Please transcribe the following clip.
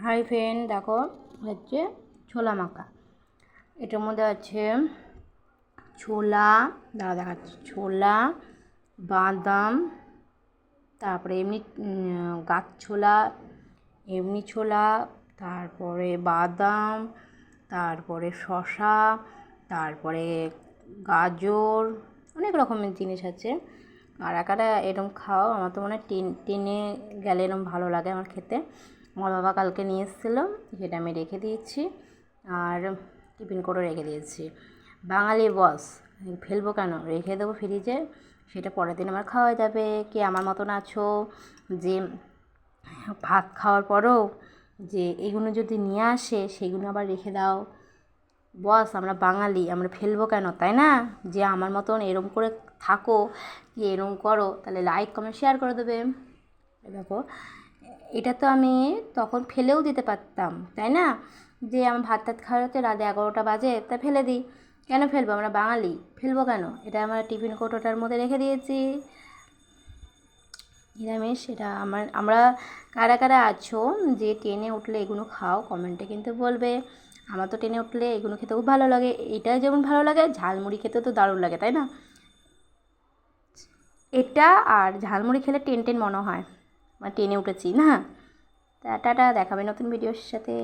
Hi friend, দেখো হচ্ছে ছোলা মাখা। এটার মধ্যে আছে ছোলা, দেখাচ্ছি, ছোলা, বাদাম, তারপরে এমনি গাছ ছোলা, এমনি ছোলা, তারপরে বাদাম, তারপরে শসা, তারপরে গাজর, অনেক রকমের জিনিস আছে। আর একাটা এরকম খাও, আমার তো মনে হয় টেনে গেলে এরকম ভালো লাগে আমার খেতে। আমার বাবা কালকে নিয়ে এসেছিলো, সেটা আমি রেখে দিয়েছি আর টিফিন করে রেখে দিয়েছি। বাঙালি বস, ফেলবো কেন, রেখে দেবো ফ্রিজে, সেটা পরের দিন আমার খাওয়া যাবে। কি আমার মতন আছো যে ভাত খাওয়ার পরও যে এগুলো যদি নিয়ে আসে সেগুলো আবার রেখে দাও? বস, আমরা বাঙালি, আমরা ফেলবো কেন, তাই না? যে আমার মতন এরম করে থাকো, কি এরম করো, তাহলে লাইক কমেন্ট শেয়ার করে দেবে। দেখো, এটা তো আমি তখন ফেলেও দিতে পারতাম, তাই না? যে আমার ভাত টাত খাওয়াতে রাত 11টা বাজে, তা ফেলে দিই। কেন ফেলবো? আমরা বাঙালি, ফেলবো কেন? এটা আমরা টিফিন কৌটোটার মধ্যে রেখে দিয়েছি, নিরামিষ। এটা আমরা কারা কারা আছো যে টেনে উঠলে এগুলো খাও, কমেন্টে কিন্তু বলবে। আমার তো টেনে উঠলে এগুলো খেতে খুব ভালো লাগে। এটা যেমন ভালো লাগে, ঝালমুড়ি খেতে তো দারুণ লাগে, তাই না? এটা আর ঝালমুড়ি খেলে টেন মনে হয়, মানে টেনে উঠেছি না। তা টাটা, দেখাবে নতুন ভিডিওর সাথে।